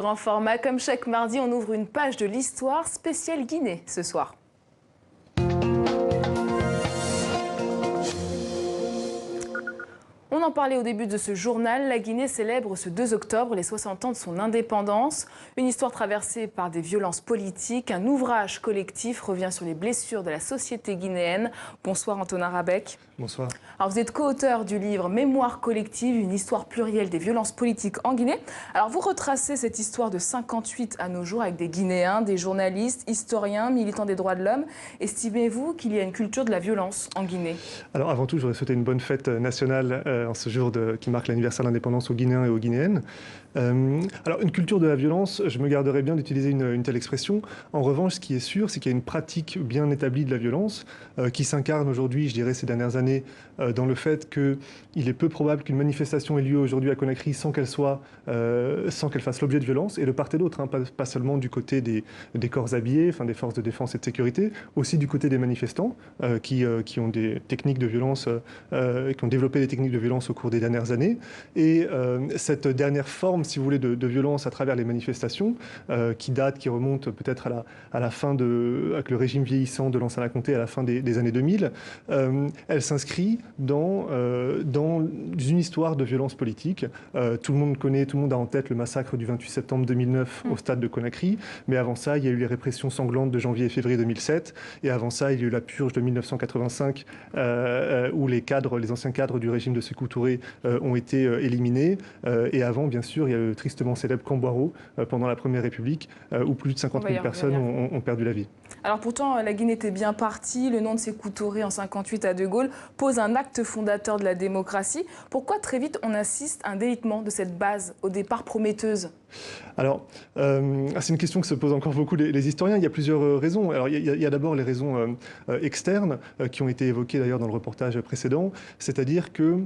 Grand format, comme chaque mardi, on ouvre une page de l'histoire spéciale Guinée ce soir. On en parlait au début de ce journal, la Guinée célèbre ce 2 octobre les 60 ans de son indépendance. Une histoire traversée par des violences politiques. Un ouvrage collectif revient sur les blessures de la société guinéenne. Bonsoir Antonin Rabec. Bonsoir. Alors vous êtes co-auteur du livre Mémoire collective, une histoire plurielle des violences politiques en Guinée. Alors vous retracez cette histoire de 58 à nos jours avec des Guinéens, des journalistes, historiens, militants des droits de l'homme. Estimez-vous qu'il y a une culture de la violence en Guinée? Alors avant tout, je voudrais souhaiter une bonne fête nationale en ce jour qui marque l'anniversaire de l'indépendance aux Guinéens et aux Guinéennes. Alors une culture de la violence, je me garderais bien d'utiliser une telle expression. En revanche, ce qui est sûr, c'est qu'il y a une pratique bien établie de la violence qui s'incarne aujourd'hui, je dirais ces dernières années, dans le fait qu'il est peu probable qu'une manifestation ait lieu aujourd'hui à Conakry sans qu'elle fasse l'objet de violence, et de part et d'autre, hein, pas seulement du côté des corps habillés, enfin des forces de défense et de sécurité, aussi du côté des manifestants qui ont des techniques de violence, qui ont développé des techniques de violence au cours des dernières années. Et cette dernière forme, si vous voulez, de violence à travers les manifestations, qui remonte peut-être à la fin avec le régime vieillissant de Lansana Conté à la fin des années 2000, elle s'inscrit dans une histoire de violence politique. Tout le monde a en tête le massacre du 28 septembre 2009 au stade de Conakry, mais avant ça, il y a eu les répressions sanglantes de janvier et février 2007, et avant ça, il y a eu la purge de 1985, où les anciens cadres du régime de Sékou Touré ont été éliminés, et avant, bien sûr, il y a le tristement célèbre Camp Boiro pendant la Première République, où plus de 50 000 personnes ont perdu la vie. Alors pourtant, la Guinée était bien partie. Le nom de Sékou Touré en 58 à De Gaulle pose un acte fondateur de la démocratie. Pourquoi très vite on assiste à un délitement de cette base, au départ prometteuse? Alors, c'est une question que se posent encore beaucoup les historiens. Il y a plusieurs raisons. Alors, il y a d'abord les raisons externes, qui ont été évoquées d'ailleurs dans le reportage précédent, c'est-à-dire que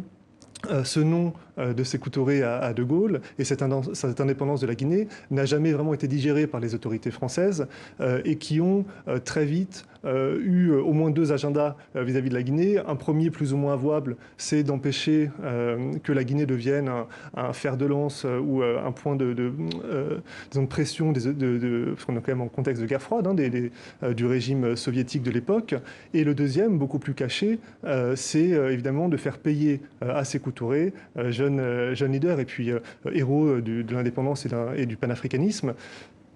ce nom de Sékou Touré à De Gaulle et cette indépendance de la Guinée n'a jamais vraiment été digérée par les autorités françaises et qui ont très vite eu au moins deux agendas vis-à-vis de la Guinée. Un premier, plus ou moins avouable, c'est d'empêcher que la Guinée devienne un fer de lance ou un point de pression, parce qu'on est quand même en contexte de guerre froide, hein, du régime soviétique de l'époque. Et le deuxième, beaucoup plus caché, c'est évidemment de faire payer à Sékou Touré, jeune leader et puis héros de l'indépendance et du panafricanisme,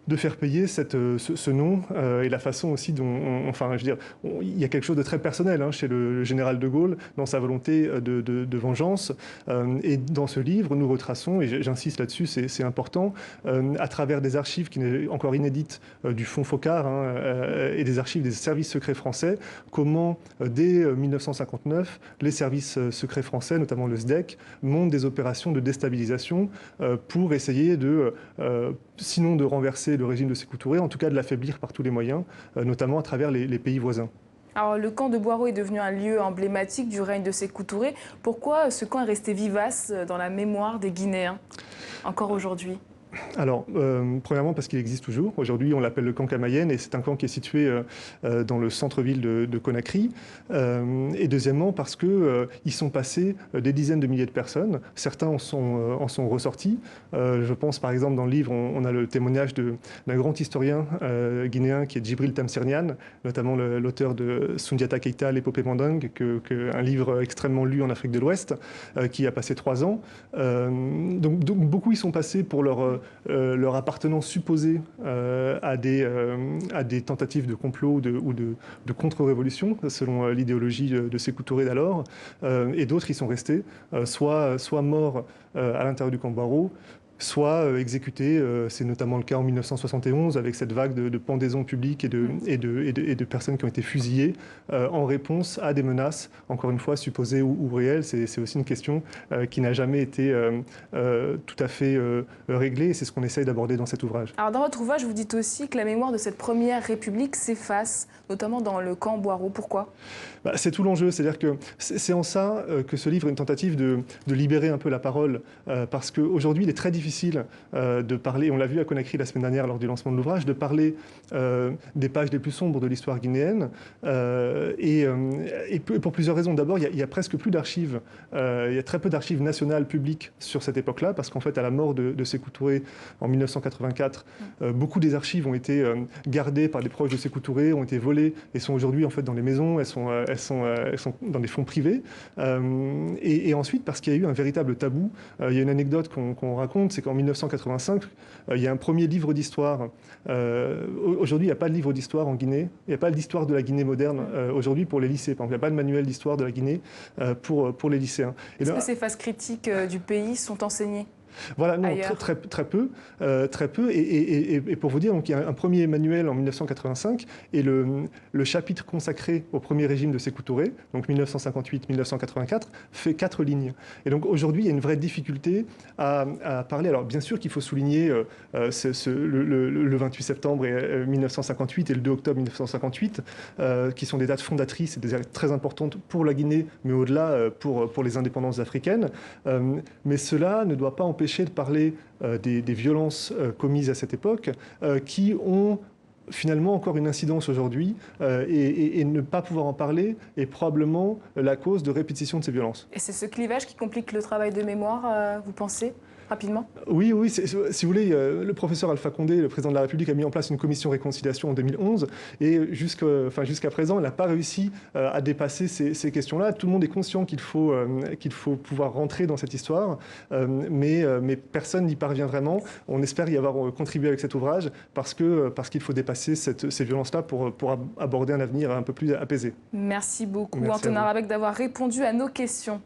de faire payer ce nom et la façon aussi dont, il y a quelque chose de très personnel chez le général de Gaulle dans sa volonté de vengeance. Et dans ce livre, nous retraçons, et j'insiste là-dessus, c'est important, à travers des archives qui sont encore inédites du Fonds Focard et des archives des services secrets français, comment dès 1959, les services secrets français, notamment le SDEC, montent des opérations de déstabilisation pour essayer sinon de renverser le régime de Sékou Touré, en tout cas de l'affaiblir par tous les moyens, notamment à travers les pays voisins. Alors, le camp de Boiro est devenu un lieu emblématique du règne de Sékou Touré. Pourquoi ce camp est resté vivace dans la mémoire des Guinéens, encore aujourd'hui? Alors, premièrement parce qu'il existe toujours. Aujourd'hui, on l'appelle le camp Kamayenne et c'est un camp qui est situé dans le centre-ville de Conakry. Et deuxièmement parce qu'ils sont passés des dizaines de milliers de personnes. Certains en sont ressortis. Je pense par exemple dans le livre, on a le témoignage d'un grand historien guinéen qui est Djibril Tamsirnian, notamment l'auteur de Soundiata Keita, l'épopée Mandingue, un livre extrêmement lu en Afrique de l'Ouest, qui a passé 3 ans. Donc beaucoup y sont passés pour leur appartenance supposée à des tentatives de complot ou de contre-révolution, selon l'idéologie de Sékou Touré d'alors, et d'autres y sont restés, soit morts à l'intérieur du camp Boiro, soit exécutés. C'est notamment le cas en 1971 avec cette vague de pendaisons publiques et de personnes qui ont été fusillées en réponse à des menaces, encore une fois supposées ou réelles. C'est aussi une question qui n'a jamais été tout à fait réglée, et c'est ce qu'on essaye d'aborder dans cet ouvrage. Alors dans votre ouvrage, vous dites aussi que la mémoire de cette première République s'efface, notamment dans le camp Boiro. Pourquoi? C'est tout l'enjeu, c'est-à-dire que c'est en ça que ce livre est une tentative de libérer un peu la parole, parce qu'aujourd'hui il est très difficile difficile de parler, on l'a vu à Conakry la semaine dernière lors du lancement de l'ouvrage, de parler des pages les plus sombres de l'histoire guinéenne, et pour plusieurs raisons. D'abord, il y a presque plus d'archives, il y a très peu d'archives nationales publiques sur cette époque-là, parce qu'en fait, à la mort de Sékou Touré en 1984, beaucoup des archives ont été gardées par des proches de Sékou Touré, ont été volées et sont aujourd'hui en fait dans les maisons, elles sont dans des fonds privés. Et ensuite, parce qu'il y a eu un véritable tabou, il y a une anecdote qu'on raconte, c'est qu'en 1985, il y a un premier livre d'histoire. Aujourd'hui, il n'y a pas de livre d'histoire en Guinée, il n'y a pas d'histoire de la Guinée moderne aujourd'hui pour les lycées. Par exemple, il n'y a pas de manuel d'histoire de la Guinée pour les lycéens. Est-ce que ces phases critiques du pays sont enseignées? Voilà, non, très peu. Et pour vous dire, donc, il y a un premier manuel en 1985 et le chapitre consacré au premier régime de Sékou Touré, donc 1958-1984, fait 4 lignes. Et donc aujourd'hui, il y a une vraie difficulté à parler. Alors bien sûr qu'il faut souligner le 28 septembre 1958 et le 2 octobre 1958, qui sont des dates fondatrices et des dates très importantes pour la Guinée, mais au-delà pour les indépendances africaines. Mais cela ne doit pas empêcher de parler des violences commises à cette époque, qui ont finalement encore une incidence aujourd'hui, et ne pas pouvoir en parler est probablement la cause de répétition de ces violences. Et c'est ce clivage qui complique le travail de mémoire, vous pensez ? Rapidement. Oui, si vous voulez, le professeur Alpha Condé, le président de la République, a mis en place une commission réconciliation en 2011 et jusqu'à présent, elle n'a pas réussi à dépasser ces questions-là. Tout le monde est conscient qu'il faut pouvoir rentrer dans cette histoire, mais personne n'y parvient vraiment. On espère y avoir contribué avec cet ouvrage parce qu'il faut dépasser ces violences-là pour aborder un avenir un peu plus apaisé. Merci beaucoup, Antonin Rabec, d'avoir répondu à nos questions.